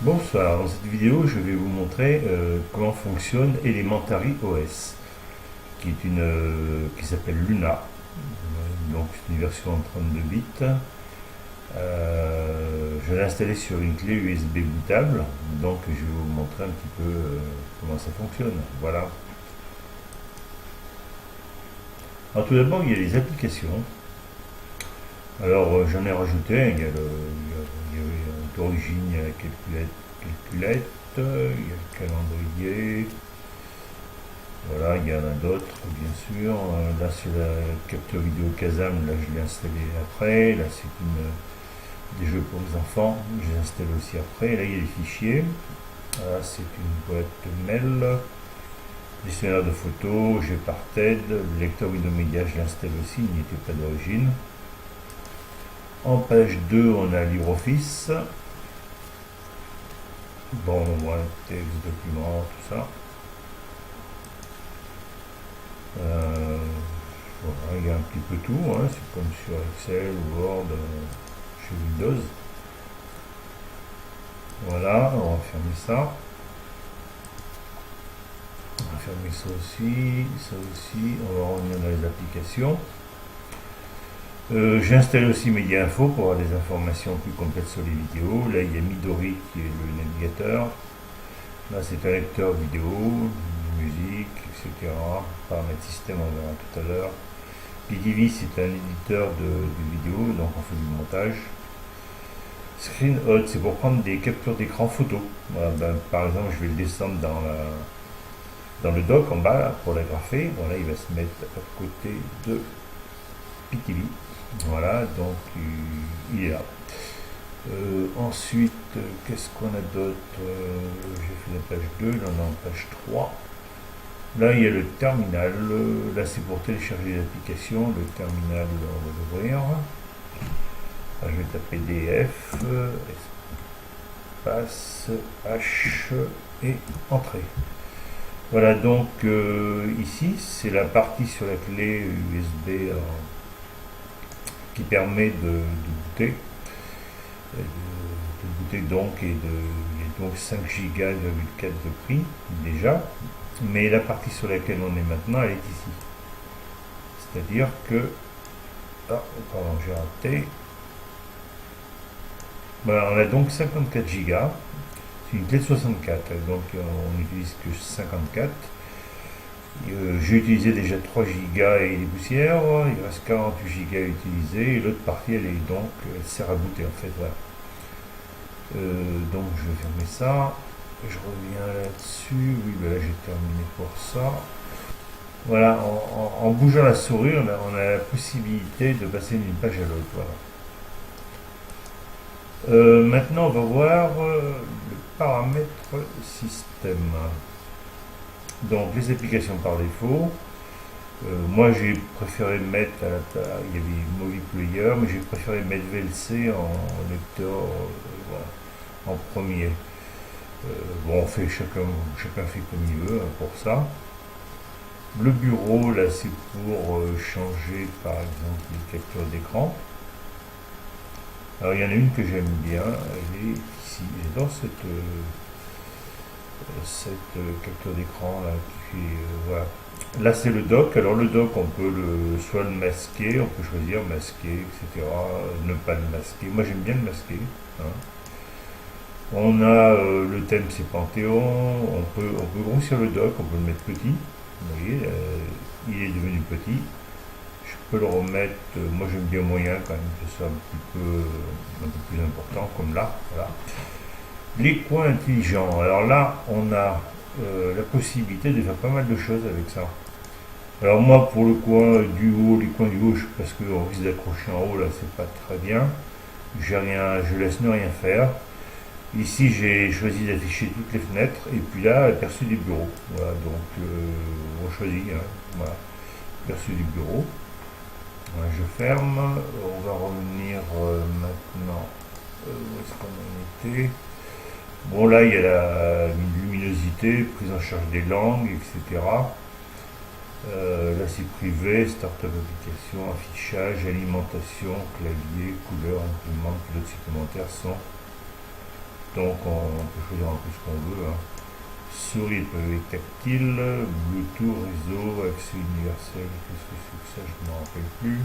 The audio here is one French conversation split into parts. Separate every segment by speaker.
Speaker 1: Bonsoir, dans cette vidéo je vais vous montrer comment fonctionne Elementary OS qui s'appelle Luna, donc c'est une version en 32 bits. Je l'ai installé sur une clé USB bootable, donc je vais vous montrer un petit peu comment ça fonctionne. Voilà. Alors tout d'abord il y a les applications. Alors j'en ai rajouté, il y avait d'origine il y a la calculette, il y a le calendrier. Voilà, il y en a d'autres, bien sûr. Là, c'est la capture vidéo Kazam, là, je l'ai installé après. Là, c'est des jeux pour les enfants, je l'ai installé aussi après. Là, il y a les fichiers. Là, c'est une boîte mail. Gestionnaire de photos, Gparted. Le lecteur Windows Media, je l'ai installé aussi, il n'était pas d'origine. En page 2, on a LibreOffice. Bon, on voit texte, documents, tout ça. Euh, Voilà, il y a un petit peu tout, hein, c'est comme sur Excel ou Word chez Windows. Voilà, on va fermer ça. On va fermer ça aussi. On va revenir dans les applications. J'ai installé aussi Media Info pour avoir des informations plus complètes sur les vidéos. Là, il y a Midori qui est le navigateur. Là, c'est un lecteur vidéo, musique, etc. Paramètres système, on verra tout à l'heure. PTV, c'est un éditeur de vidéo, donc on fait du montage. ScreenHot, c'est pour prendre des captures d'écran photo. Voilà, par exemple, je vais le descendre dans le dock en bas là, pour l'agrafer. Voilà, il va se mettre à côté de PTV. Voilà, donc il est là. Ensuite, qu'est-ce qu'on a d'autre? J'ai fait la page 2, là on est en page 3. Là, il y a le terminal. Là, c'est pour télécharger l'application. Le terminal, on va l'ouvrir. Là, je vais taper DF, espace, H et entrée. Voilà, donc ici, c'est la partie sur la clé USB qui permet de booter. De booter donc, il y a donc 5 Go 4 de prix déjà. Mais la partie sur laquelle on est maintenant, elle est ici. C'est-à-dire que... Ah, pardon, j'ai raté. Voilà, on a donc 54 Go. C'est une clé de 64, donc on n'utilise que 54. J'ai utilisé déjà 3 Go et des poussières. Il reste 48 Go à utiliser. Et l'autre partie, elle sert à booter en fait. Voilà. Donc je vais fermer ça. Je reviens là-dessus. Oui, ben là j'ai terminé pour ça. Voilà, en bougeant la souris, on a la possibilité de passer d'une page à l'autre. Voilà. Maintenant, on va voir le paramètre système. Donc, les applications par défaut. Moi, j'ai préféré mettre, il y avait Movie Player, mais j'ai préféré mettre VLC en lecteur voilà, en premier. Bon, chacun fait comme il veut hein, pour ça. Le bureau, là, c'est pour changer, par exemple, les captures d'écran. Alors, il y en a une que j'aime bien, elle est ici, elle est dans cette capture d'écran là, qui fait, voilà. Là, c'est le dock. Alors, le dock, on peut soit le masquer, on peut choisir masquer, etc. Ne pas le masquer. Moi, j'aime bien le masquer. Hein. On a le thème, c'est Panthéon. On peut grossir le dock, on peut le mettre petit. Vous voyez, il est devenu petit. Je peux le remettre, moi j'aime bien moyen quand même, que ce soit un peu plus important, comme là. Voilà. Les coins intelligents. Alors là, on a la possibilité de faire pas mal de choses avec ça. Alors moi, pour le coin du haut, les coins du haut, parce qu'on risque d'accrocher en haut, là, c'est pas très bien. Je laisse ne rien faire. Ici, j'ai choisi d'afficher toutes les fenêtres, et puis là, aperçu des bureaux. Voilà, donc on choisit, hein, voilà, aperçu du bureau. Voilà, je ferme. On va revenir maintenant. Où est-ce qu'on en était? Bon, là, il y a la luminosité, prise en charge des langues, etc. Là, c'est privé, startup application, affichage, alimentation, clavier, couleur, imprimante, pilote supplémentaire, son. Donc on peut choisir un peu ce qu'on veut, hein. Souris tactile, Bluetooth, réseau, accès universel, qu'est-ce que c'est que ça, je ne me rappelle plus.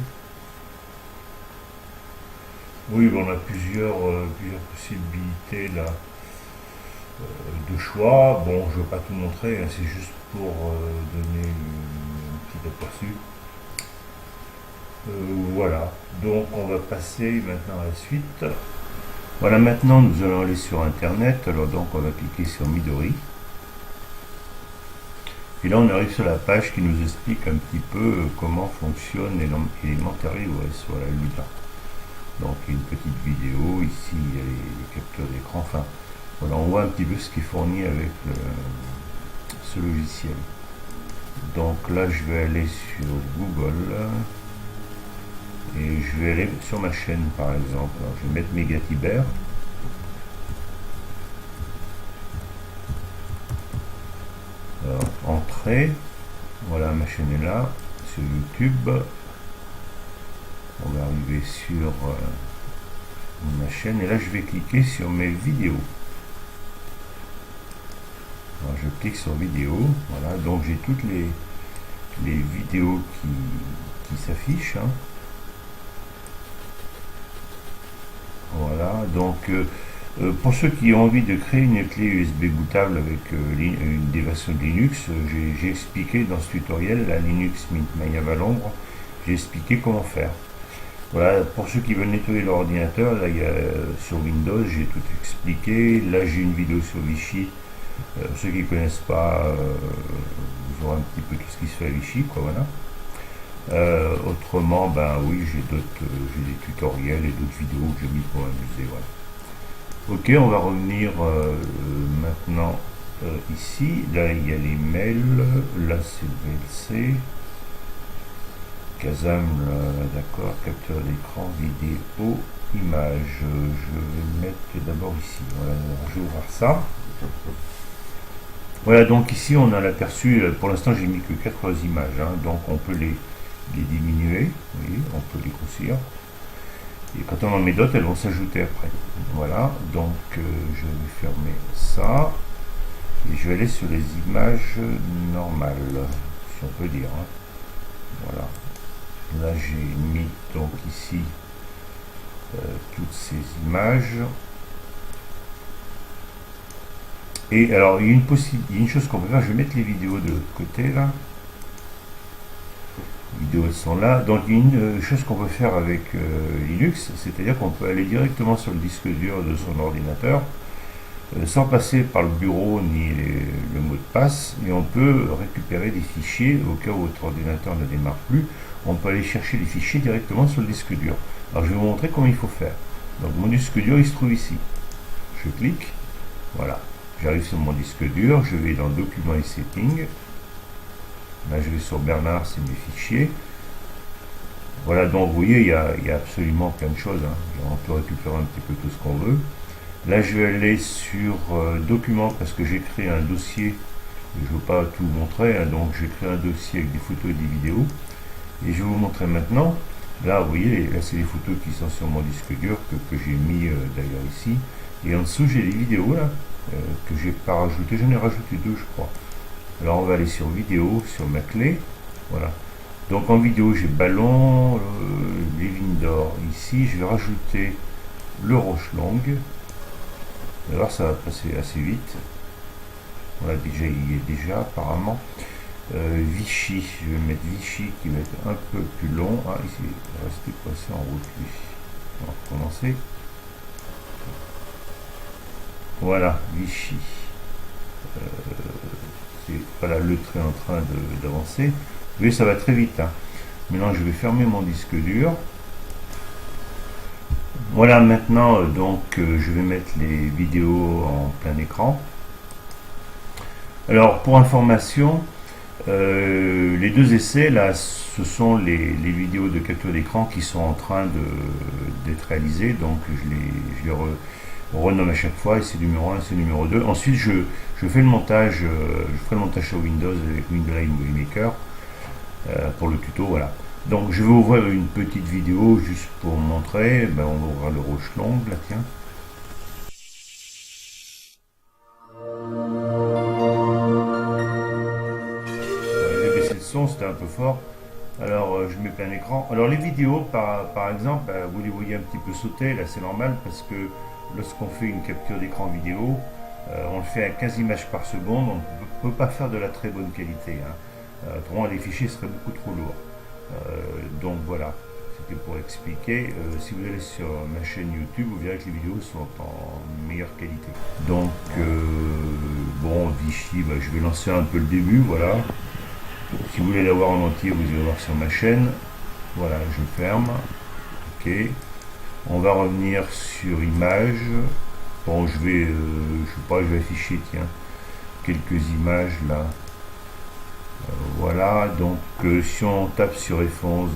Speaker 1: Oui, bon, on a plusieurs possibilités là de choix. Bon, je ne vais pas tout montrer, hein, c'est juste pour donner un petit aperçu. Voilà, donc on va passer maintenant à la suite. Voilà, maintenant nous allons aller sur internet. Alors donc on va cliquer sur Midori. Et là on arrive sur la page qui nous explique un petit peu comment fonctionne Elementary OS. Voilà, lui là. Donc il y a une petite vidéo, ici il y a les capteurs d'écran. Enfin, voilà, on voit un petit peu ce qui est fourni avec ce logiciel. Donc là je vais aller sur Google. Et je vais aller sur ma chaîne par exemple. Alors, je vais mettre Megatiber. Alors, entrée. Voilà, ma chaîne est là. Sur YouTube. On va arriver sur ma chaîne. Et là, je vais cliquer sur mes vidéos. Alors, je clique sur vidéo. Voilà, donc j'ai toutes les vidéos qui s'affichent. Hein. Voilà, donc pour ceux qui ont envie de créer une clé USB bootable avec des versions de Linux, j'ai expliqué dans ce tutoriel, la Linux Mint Maya Valombre, j'ai expliqué comment faire. Voilà, pour ceux qui veulent nettoyer leur ordinateur, là il y a sur Windows, j'ai tout expliqué. Là j'ai une vidéo sur Vichy. Ceux qui ne connaissent pas, vous aurez un petit peu tout ce qui se fait à Vichy, quoi, voilà. Autrement, ben oui, j'ai des tutoriels et d'autres vidéos que j'ai mis pour m'amuser. Voilà. Ok, on va revenir maintenant ici. Là, il y a les mails. Là, c'est le VLC. Kazam, d'accord. Capteur d'écran, vidéo, image. Je vais mettre d'abord ici. Voilà, je vais ouvrir ça. Voilà, donc ici, on a l'aperçu. Pour l'instant, j'ai mis que 4 images. Hein, donc, on peut les diminuer, oui, on peut les grossir. Et quand on en met d'autres, elles vont s'ajouter après. Voilà, donc je vais fermer ça. Et je vais aller sur les images normales, si on peut dire. Hein. Voilà. Là, j'ai mis donc ici toutes ces images. Et alors, il y a une chose qu'on peut faire, je vais mettre les vidéos de l'autre côté, là. Vidéos sont là. Donc il y a une chose qu'on peut faire avec Linux, c'est-à-dire qu'on peut aller directement sur le disque dur de son ordinateur sans passer par le bureau ni le mot de passe, et on peut récupérer des fichiers au cas où votre ordinateur ne démarre plus. On peut aller chercher les fichiers directement sur le disque dur. Alors je vais vous montrer comment il faut faire. Donc mon disque dur il se trouve ici. Je clique, voilà. J'arrive sur mon disque dur, je vais dans Documents et Settings. Là, je vais sur Bernard, c'est mes fichiers. Voilà, donc vous voyez, il y a absolument plein de choses. Hein. On peut récupérer un petit peu tout ce qu'on veut. Là, je vais aller sur Documents parce que j'ai créé un dossier. Je ne veux pas tout vous montrer, hein, donc j'ai créé un dossier avec des photos et des vidéos. Et je vais vous montrer maintenant. Là, vous voyez, là, c'est les photos qui sont sur mon disque dur que j'ai mis d'ailleurs ici. Et en dessous, j'ai les vidéos là que j'ai pas rajouté. J'en ai rajouté 2, je crois. Alors on va aller sur vidéo, sur ma clé, voilà. Donc en vidéo j'ai ballon, les vignes d'or. Ici je vais rajouter le roche longue. Alors ça va passer assez vite. Voilà, déjà il y est déjà apparemment. Vichy, je vais mettre Vichy qui va être un peu plus long. Ah ici, il va rester passé en route lui. On va recommencer. Voilà, Vichy. Voilà, le trait en train d'avancer. Vous voyez, ça va très vite. Hein. Maintenant, je vais fermer mon disque dur. Voilà, maintenant, donc, je vais mettre les vidéos en plein écran. Alors, pour information, les deux essais, là, ce sont les vidéos de capture d'écran qui sont en train d'être réalisées. Donc, je les renomme à chaque fois, et c'est numéro 1, c'est numéro 2. Ensuite, je fais le montage, je ferai le montage sur Windows avec Windows Movie Maker pour le tuto, voilà. Donc je vais ouvrir une petite vidéo juste pour montrer. Ben, on va ouvrir le roche longue, là, tiens. son c'était un peu fort. Alors je mets plein écran. Alors les vidéos par exemple, vous les voyez un petit peu sauter, là c'est normal parce que lorsqu'on fait une capture d'écran vidéo, on le fait à 15 images par seconde, on ne peut pas faire de la très bonne qualité, hein. Autrement les fichiers seraient beaucoup trop lourds. Donc voilà, c'était pour expliquer. Si vous allez sur ma chaîne YouTube, vous verrez que les vidéos sont en meilleure qualité. Donc bon, Vichy, je vais lancer un peu le début, voilà. Si vous voulez la voir en entier, vous allez voir sur ma chaîne. Voilà, je ferme. Ok. On va revenir sur images. Bon, je vais, je sais pas, je vais afficher, tiens, quelques images là. Voilà, donc si on tape sur F11,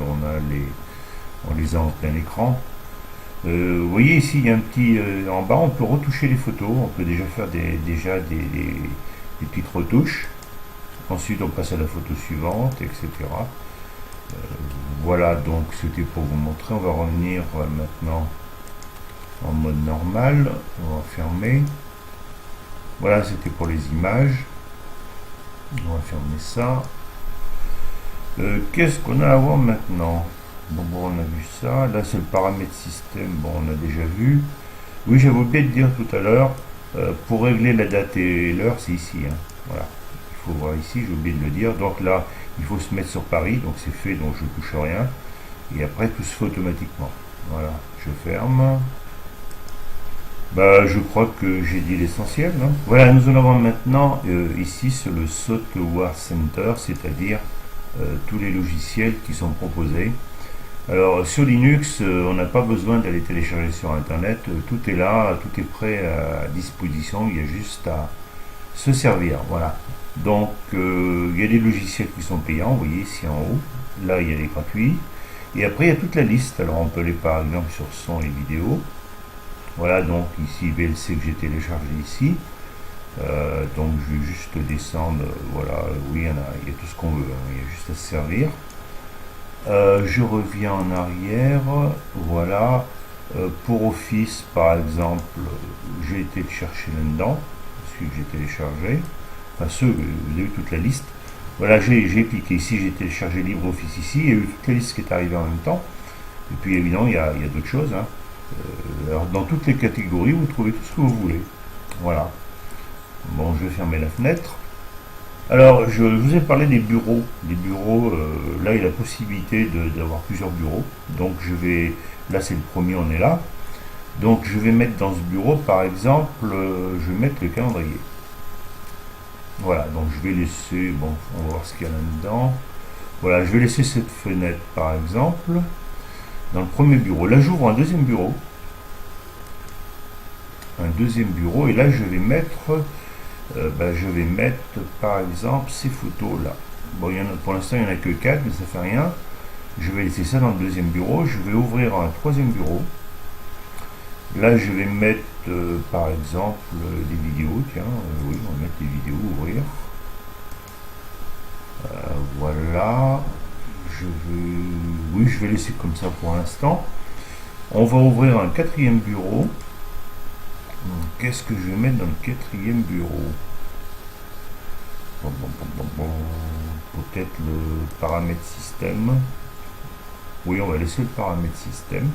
Speaker 1: on les a en plein écran. Vous voyez ici, il y a un petit, en bas, on peut retoucher les photos. On peut déjà faire des petites retouches. Ensuite, on passe à la photo suivante, etc. Voilà, donc c'était pour vous montrer. On va revenir maintenant en mode normal. On va fermer. Voilà, c'était pour les images. On va fermer ça. Qu'est-ce qu'on a à voir maintenant? Bon, on a vu ça. Là, c'est le paramètre système. Bon, on a déjà vu. Oui, j'avais oublié de dire tout à l'heure, pour régler la date et l'heure, c'est ici, hein. Voilà. Il faut voir ici, j'ai oublié de le dire. Donc là, il faut se mettre sur Paris. Donc c'est fait, donc je ne touche rien. Et après, tout se fait automatiquement. Voilà, je ferme. Je crois que j'ai dit l'essentiel, hein. Voilà, nous en avons maintenant ici sur le Software Center, c'est-à-dire tous les logiciels qui sont proposés. Alors sur Linux, on n'a pas besoin d'aller télécharger sur Internet, tout est là, tout est prêt à disposition, il y a juste à se servir. Voilà. Donc il y a des logiciels qui sont payants, vous voyez ici en haut, là il y a les gratuits, et après il y a toute la liste. Alors on peut aller par exemple sur son et vidéo. Voilà, donc ici VLC que j'ai téléchargé ici. Donc je vais juste descendre, voilà, oui, il y a tout ce qu'on veut, hein, il y a juste à se servir. Je reviens en arrière, voilà. Pour Office, par exemple, j'ai été le chercher là-dedans, celui que j'ai téléchargé. Enfin, vous avez vu toute la liste. Voilà, j'ai cliqué ici, j'ai téléchargé LibreOffice ici, il y a eu toute la liste qui est arrivée en même temps. Et puis évidemment, il y a d'autres choses, hein. Alors dans toutes les catégories, vous trouvez tout ce que vous voulez. Voilà. Bon, je vais fermer la fenêtre. Alors, je vous ai parlé des bureaux. Les bureaux, là, il y a la possibilité d'avoir plusieurs bureaux. Donc, là, c'est le premier, on est là. Donc, je vais mettre dans ce bureau, par exemple, je vais mettre le calendrier. Voilà, donc je vais laisser, bon, on va voir ce qu'il y a là-dedans. Voilà, je vais laisser cette fenêtre, par exemple, dans le premier bureau. Là, j'ouvre un deuxième bureau. Et là, je vais mettre... par exemple ces photos là. Bon, pour l'instant il n'y en a que 4, mais ça fait rien. Je vais laisser ça dans le deuxième bureau. Je vais ouvrir un troisième bureau. Là je vais mettre par exemple des vidéos. Tiens, oui, on va mettre des vidéos, ouvrir. Voilà. Je vais laisser comme ça pour l'instant. On va ouvrir un quatrième bureau. Qu'est-ce que je vais mettre dans le quatrième bureau? Peut-être le paramètre système. Oui, on va laisser le paramètre système.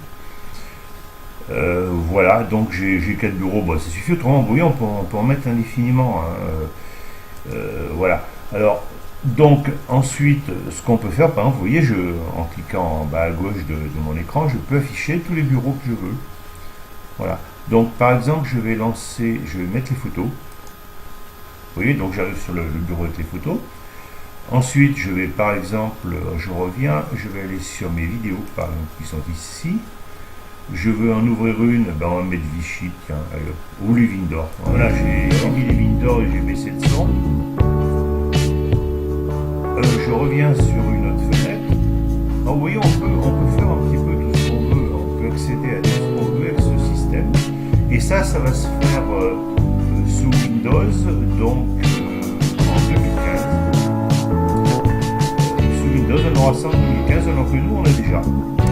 Speaker 1: Voilà, donc j'ai 4 bureaux. Bon, ça suffit. Autrement, vous voyez, on peut en mettre indéfiniment, hein. Voilà. Alors, donc, ensuite, ce qu'on peut faire, par exemple, vous voyez, en cliquant en bas à gauche de mon écran, je peux afficher tous les bureaux que je veux. Voilà. Donc par exemple, je vais mettre les photos. Vous voyez, donc j'arrive sur le bureau avec les photos. Ensuite, je vais par exemple, je reviens, je vais aller sur mes vidéos, par exemple, qui sont ici. Je veux en ouvrir une, on va mettre Vichy, tiens, ou les Vindor. Voilà, j'ai mis les Vindor et j'ai baissé le son. Je reviens sur une autre fenêtre. Alors, vous voyez, on peut faire un petit peu tout ce qu'on veut. On peut accéder à tout ce qu'on veut avec ce système. Et ça va se faire sous Windows, donc en 2015. Sous Windows, on aura ça en 2015, alors que nous, on l'a déjà.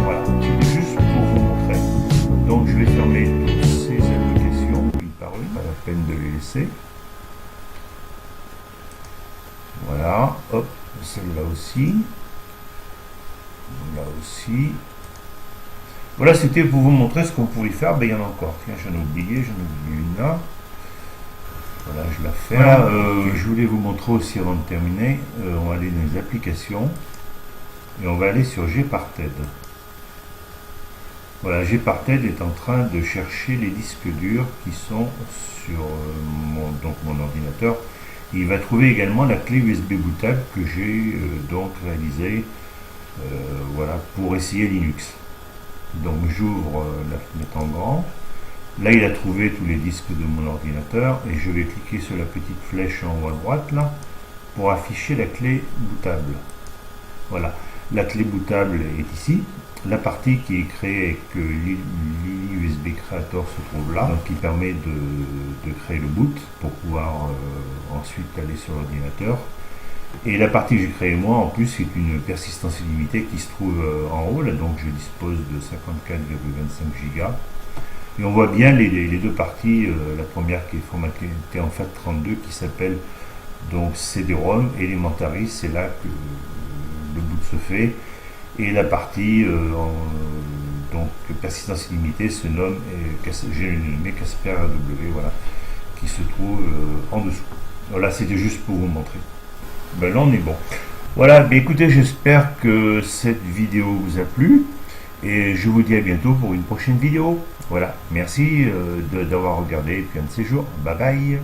Speaker 1: Voilà, c'était juste pour vous montrer. Donc, je vais fermer toutes ces applications, une par une, pas la peine de les laisser. Voilà, hop, celle-là aussi. Là aussi. Voilà, c'était pour vous montrer ce qu'on pouvait faire. Ben, il y en a encore. Tiens, j'en ai oublié une là. Voilà, je la fais. Voilà, je voulais vous montrer aussi avant de terminer. On va aller dans les applications. Et on va aller sur Gparted. Voilà, Gparted est en train de chercher les disques durs qui sont sur mon ordinateur. Il va trouver également la clé USB bootable que j'ai donc réalisée voilà, pour essayer Linux. Donc j'ouvre la fenêtre en grand. Là, il a trouvé tous les disques de mon ordinateur et je vais cliquer sur la petite flèche en haut à droite là pour afficher la clé bootable. Voilà, la clé bootable est ici. La partie qui est créée avec l'USB Creator se trouve là, donc qui permet de créer le boot pour pouvoir ensuite aller sur l'ordinateur. Et la partie que j'ai créée moi en plus c'est une persistance illimitée qui se trouve en haut, là, donc je dispose de 54,25 Go. Et on voit bien les deux parties, la première qui est formatée en FAT32 qui s'appelle donc CD-ROM, Elementary, c'est là que le boot se fait. Et la partie donc persistance illimitée se nomme, j'ai nommé Casper AW, voilà, qui se trouve en dessous. Voilà, c'était juste pour vous montrer. Ben là on est bon. Voilà, ben écoutez, j'espère que cette vidéo vous a plu. Et je vous dis à bientôt pour une prochaine vidéo. Voilà, merci d'avoir regardé et puis un de ces jours. Bye bye.